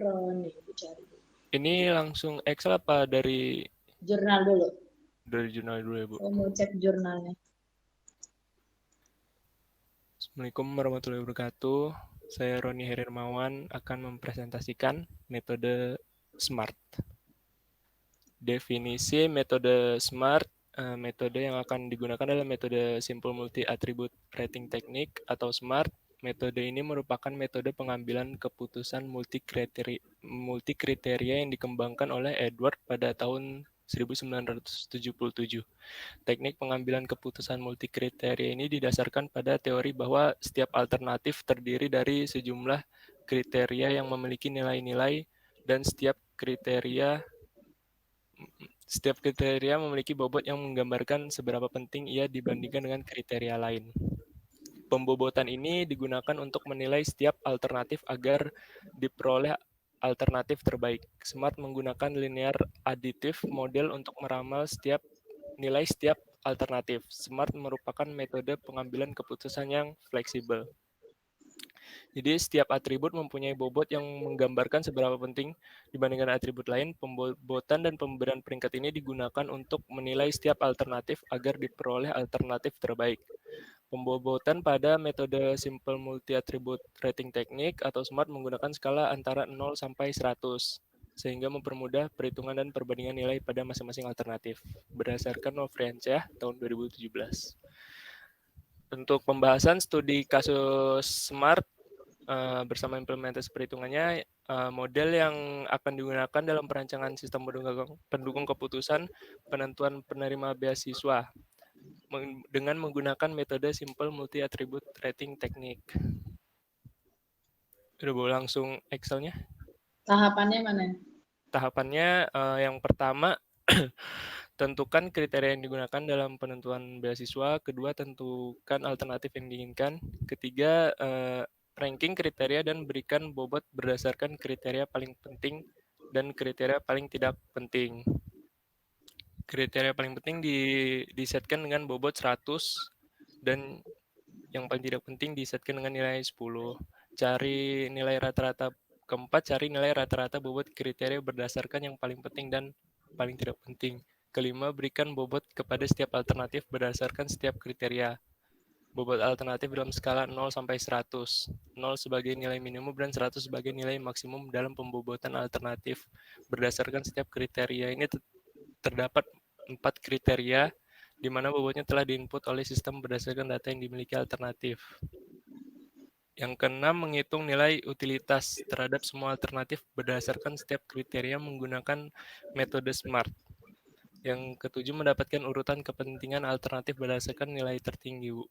Roni, Bu cari. Ini langsung Excel apa dari Jurnal dulu. jurnal dulu ya, Bu? Saya mau cek jurnalnya. Assalamualaikum warahmatullahi wabarakatuh. Saya Roni Hermawan akan mempresentasikan metode SMART. Definisi metode SMART, metode yang akan digunakan adalah metode Simple Multi Attribute Rating Technique atau SMART. Metode ini merupakan metode pengambilan keputusan multi kriteria yang dikembangkan oleh Edward pada tahun 1977. Teknik pengambilan keputusan multikriteria ini didasarkan pada teori bahwa setiap alternatif terdiri dari sejumlah kriteria yang memiliki nilai-nilai dan setiap kriteria memiliki bobot yang menggambarkan seberapa penting ia dibandingkan dengan kriteria lain. Pembobotan ini digunakan untuk menilai setiap alternatif agar diperoleh alternatif terbaik. SMART menggunakan linear additive model untuk meramal nilai setiap alternatif. SMART merupakan metode pengambilan keputusan yang fleksibel. Jadi setiap atribut mempunyai bobot yang menggambarkan seberapa penting dibandingkan atribut lain. Pembobotan dan pemberian peringkat ini digunakan untuk menilai setiap alternatif agar diperoleh alternatif terbaik. Pembobotan pada metode Simple Multi Attribute Rating Technique atau SMART menggunakan skala antara 0 sampai 100 sehingga mempermudah perhitungan dan perbandingan nilai pada masing-masing alternatif berdasarkan Novriansyah tahun 2017. Untuk pembahasan studi kasus SMART bersama implementasi perhitungannya, model yang akan digunakan dalam perancangan sistem pendukung keputusan penentuan penerima beasiswa dengan menggunakan metode Simple Multi Attribute Rating Technique. Udah boleh langsung Excel-nya? Tahapannya mana? Tahapannya yang pertama, tentukan kriteria yang digunakan dalam penentuan beasiswa. Kedua, tentukan alternatif yang diinginkan. Ketiga, ranking kriteria dan berikan bobot berdasarkan kriteria paling penting dan kriteria paling tidak penting. Kriteria paling penting disetkan dengan bobot 100 dan yang paling tidak penting disetkan dengan nilai 10. Cari nilai rata-rata. Keempat, cari nilai rata-rata bobot kriteria berdasarkan yang paling penting dan paling tidak penting. Kelima, berikan bobot kepada setiap alternatif berdasarkan setiap kriteria. Bobot alternatif dalam skala 0 sampai 100. 0 sebagai nilai minimum dan 100 sebagai nilai maksimum dalam pembobotan alternatif. Berdasarkan setiap kriteria ini terdapat 4 kriteria di mana bobotnya telah diinput oleh sistem berdasarkan data yang dimiliki alternatif. Yang keenam, menghitung nilai utilitas terhadap semua alternatif berdasarkan setiap kriteria menggunakan metode SMART. Yang ketujuh, mendapatkan urutan kepentingan alternatif berdasarkan nilai tertinggi, Bu.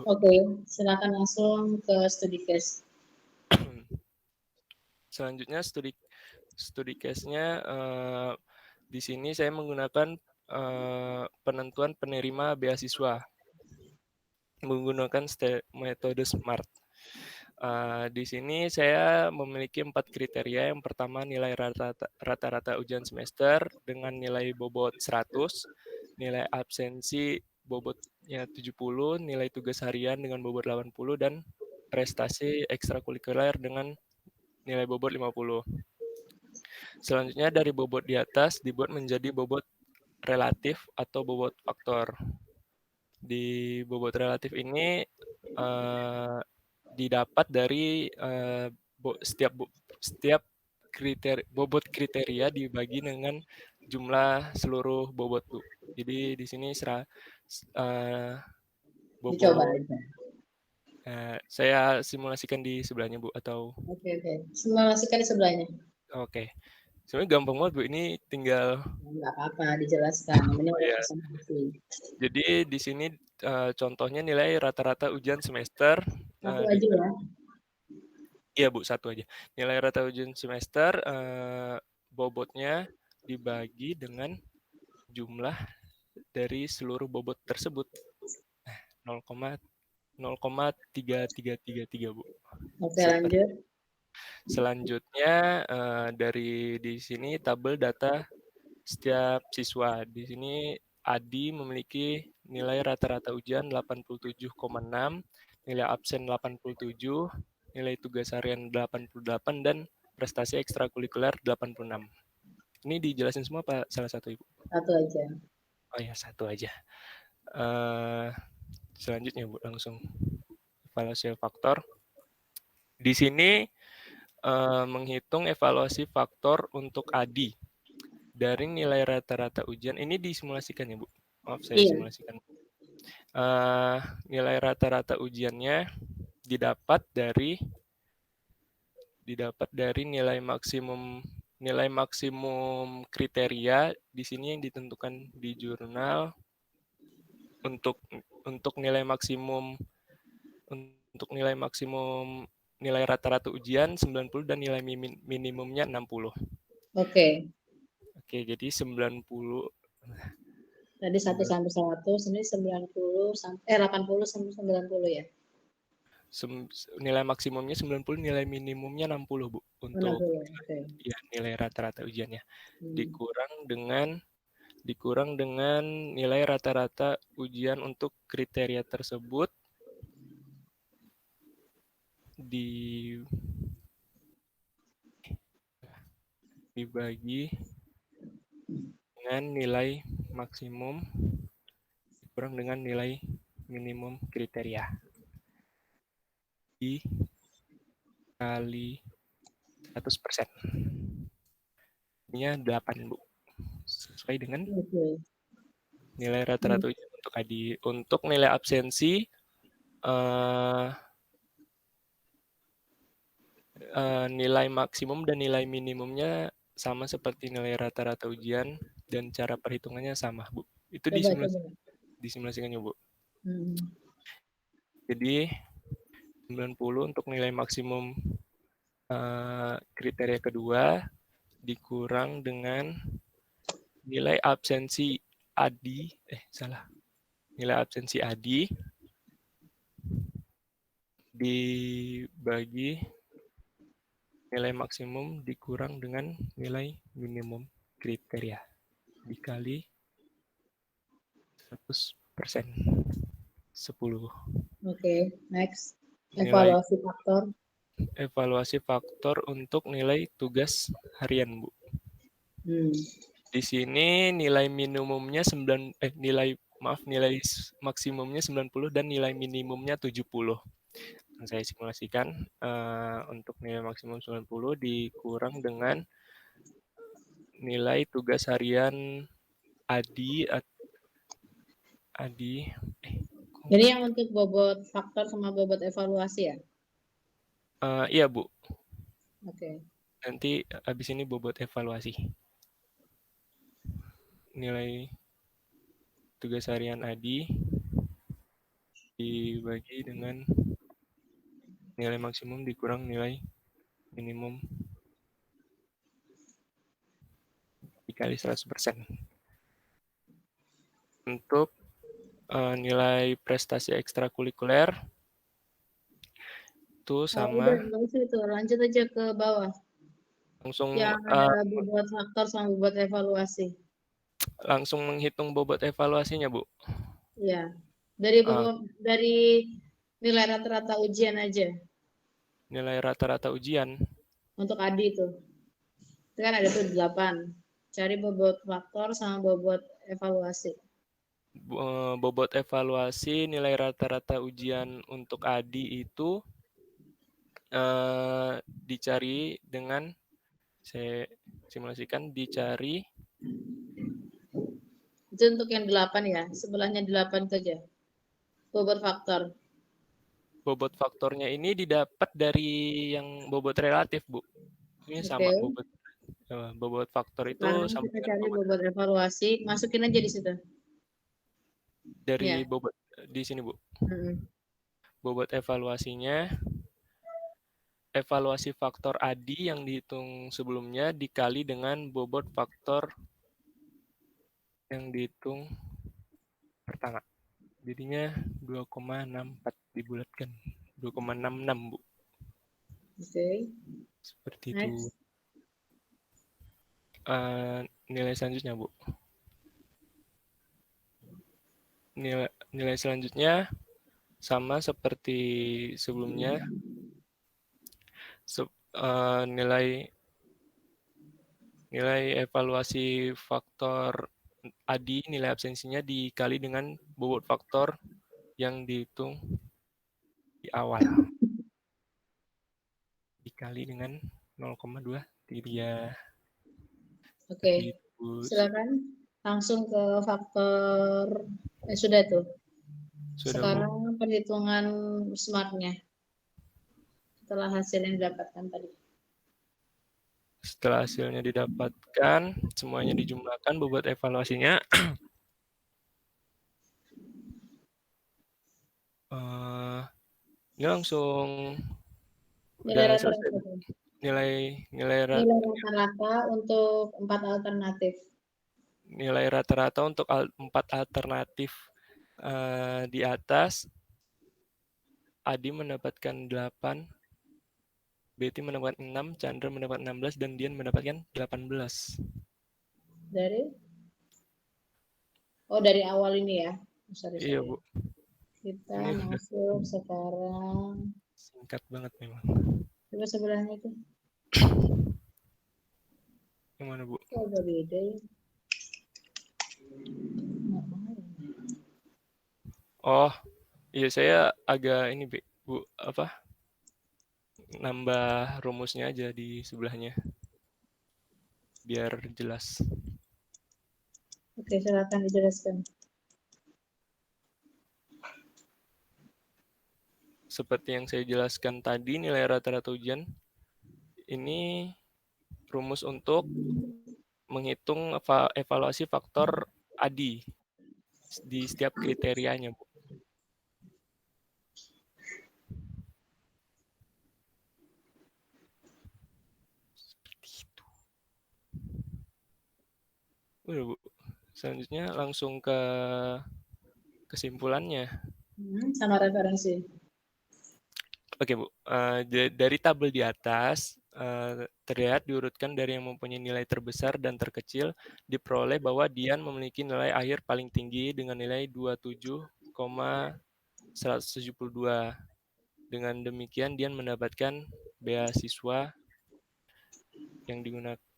Oke, silakan langsung ke studi case. Selanjutnya studi case-nya di sini saya menggunakan penentuan penerima beasiswa menggunakan metode SMART. Di sini saya memiliki 4 kriteria. Yang pertama, nilai rata-rata ujian semester dengan nilai bobot 100, nilai absensi bobotnya 70, nilai tugas harian dengan bobot 80, dan prestasi ekstrakurikuler dengan nilai bobot 50. Selanjutnya dari bobot di atas dibuat menjadi bobot relatif atau bobot faktor. Di bobot relatif ini didapat dari setiap bobot kriteria dibagi dengan jumlah seluruh bobot, Bu. Jadi di sini Dicoba bobot aja. saya simulasikan di sebelahnya, Bu, atau Oke. Simulasikan di sebelahnya. oke. Sebenarnya gampang banget, Bu. Ini tinggal Nggak apa-apa, dijelaskan. Ini oh, udah ya. presentasi. Jadi di sini contohnya nilai rata-rata ujian semester Satu aja ya. Iya, Bu, satu aja. Nilai rata ujian semester bobotnya dibagi dengan jumlah dari seluruh bobot tersebut. 0,3333, Bu. Oke, lanjut. Selanjutnya dari di sini tabel data setiap siswa. Di sini Adi memiliki nilai rata-rata ujian 87,6, nilai absen 87, nilai tugas harian 88, dan prestasi ekstrakurikuler 86. Ini dijelasin semua apa salah satu, Ibu? Satu aja. Oh ya, satu aja. Selanjutnya, Bu, langsung evaluasi faktor. Di sini menghitung evaluasi faktor untuk ADI dari nilai rata-rata ujian. Ini disimulasikan ya, Bu? Maaf, saya Iya. simulasikan. Nilai rata-rata ujiannya didapat dari nilai maksimum kriteria di sini yang ditentukan di jurnal untuk nilai maksimum nilai rata-rata ujian 90 dan nilai minimumnya 60. Oke. Oke, jadi 90 Tadi 1 sampai 100, ini 80 sampai 90 ya. Nilai maksimumnya 90, nilai minimumnya 60, Bu, untuk 60. Oke. ya, nilai rata-rata ujiannya. Dikurang dengan nilai rata-rata ujian untuk kriteria tersebut dibagi dengan nilai maksimum dikurang dengan nilai minimum kriteria dikali 100%. Ini 8, Bu. Sesuai dengan nilai rata-rata ujian untuk ADI. Untuk nilai absensi, nilai maksimum dan nilai minimumnya sama seperti nilai rata-rata ujian dan cara perhitungannya sama, Bu. Itu disimulasikannya, Bu. Jadi 90 untuk nilai maksimum kriteria kedua dikurang dengan nilai absensi ADI, nilai absensi ADI dibagi nilai maksimum dikurang dengan nilai minimum kriteria dikali 100%. 10. Oke, next. Evaluasi faktor. Evaluasi faktor untuk nilai tugas harian, Bu. Di sini nilai maksimumnya 90 dan nilai minimumnya 70. Saya simulasikan untuk nilai maksimum 90 dikurang dengan nilai tugas harian ADI. Jadi yang untuk bobot faktor sama bobot evaluasi ya? Iya, Bu. Oke. Nanti habis ini bobot evaluasi. Nilai tugas harian ADI dibagi dengan nilai maksimum dikurang nilai minimum dikali 100%. Untuk nilai prestasi ekstrakurikuler itu sama. Lanjut aja ke bawah. Langsung yang ada bobot faktor sama bobot evaluasi. Langsung menghitung bobot evaluasinya, Bu. Iya. Dari nilai rata-rata ujian aja. Nilai rata-rata ujian. Untuk ADI itu. Itu kan ada tuh 8. Cari bobot faktor sama bobot evaluasi. Bobot evaluasi nilai rata-rata ujian untuk ADI itu dicari dengan, saya simulasikan, dicari. Itu untuk yang 8 ya. Sebelahnya 8 itu aja. Bobot faktor. Bobot faktornya ini didapat dari yang bobot relatif, Bu. Ini sama bobot faktor itu sama kita cari bobot evaluasi, masukin aja di situ. Dari bobot di sini, Bu. Bobot evaluasinya, evaluasi faktor ADI yang dihitung sebelumnya dikali dengan bobot faktor yang dihitung pertama. Jadinya 2,64 dibulatkan. 2,66, Bu. Oke. Seperti itu. Nilai selanjutnya, Bu. Nilai selanjutnya sama seperti sebelumnya. Nilai evaluasi faktor ADI, nilai absensinya dikali dengan bobot faktor yang dihitung di awal. Dikali dengan 0,23. Oke, Gitu. silakan langsung ke faktor, sudah tuh. Sudah, Bu. Sekarang perhitungan smart-nya setelah hasil yang didapatkan tadi. Setelah hasilnya didapatkan, semuanya dijumlahkan bobot evaluasinya. Ini langsung Nilai udah rata-rata selesai. tuh. Nilai Nilai rata-rata untuk 4 alternatif. nilai rata-rata untuk 4 alternatif di atas. Adi mendapatkan 8, Betty mendapatkan 6, Chandra mendapatkan 16, dan Dian mendapatkan 18. Dari awal ini ya. Sorry. Iya, Bu. Kita Ini udah masuk sekarang. singkat banget memang. Coba sebelahnya itu. Yang mana, Bu? Oh, beda ya. Oh, iya saya agak ini, Bu, apa? Nambah rumusnya aja di sebelahnya. Biar jelas. Oke, silakan dijelaskan. Seperti yang saya jelaskan tadi, nilai rata-rata ujian ini rumus untuk menghitung evaluasi faktor ADI di setiap kriterianya, Bu. Seperti itu. Udah, Bu. Selanjutnya langsung ke kesimpulannya. Sama referensi. Oke, Bu. Dari tabel di atas, terlihat diurutkan dari yang mempunyai nilai terbesar dan terkecil, diperoleh bahwa Dian memiliki nilai akhir paling tinggi dengan nilai 27,172. Dengan demikian, Dian mendapatkan beasiswa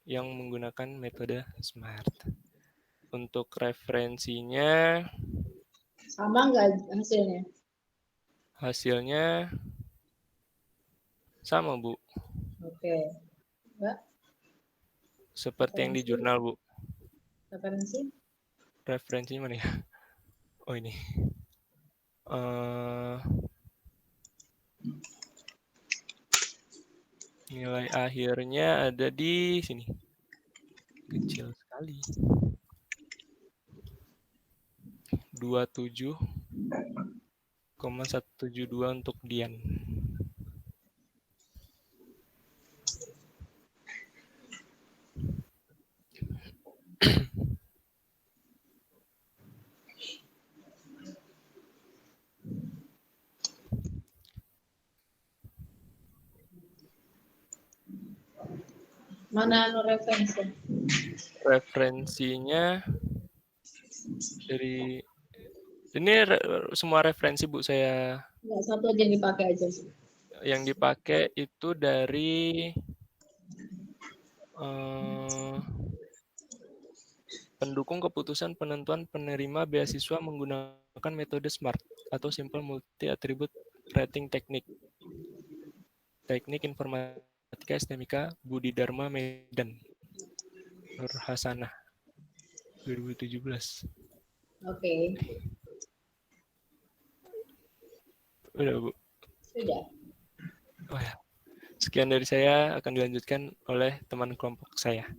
yang menggunakan metode SMART. Untuk referensinya, Sama nggak hasilnya? hasilnya sama, Bu. Oke. Mbak, Seperti yang di referensi. jurnal, Bu. Referensi. Referensinya mana ya? Oh, ini. Nilai akhirnya ada di sini. Kecil sekali. 27,172 untuk Dian. Mana referensi? Referensinya dari ini semua referensi, Bu, saya Nggak, satu aja yang dipakai aja. yang dipakai itu dari pendukung keputusan penentuan penerima beasiswa menggunakan metode SMART atau Simple Multi Attribute Rating Technique. Teknik Informatika STMika Budi Dharma Medan. Nur Hasanah 2017. Oke. Udah, Bu. Sudah. Oh ya. Sekian dari saya, akan dilanjutkan oleh teman kelompok saya.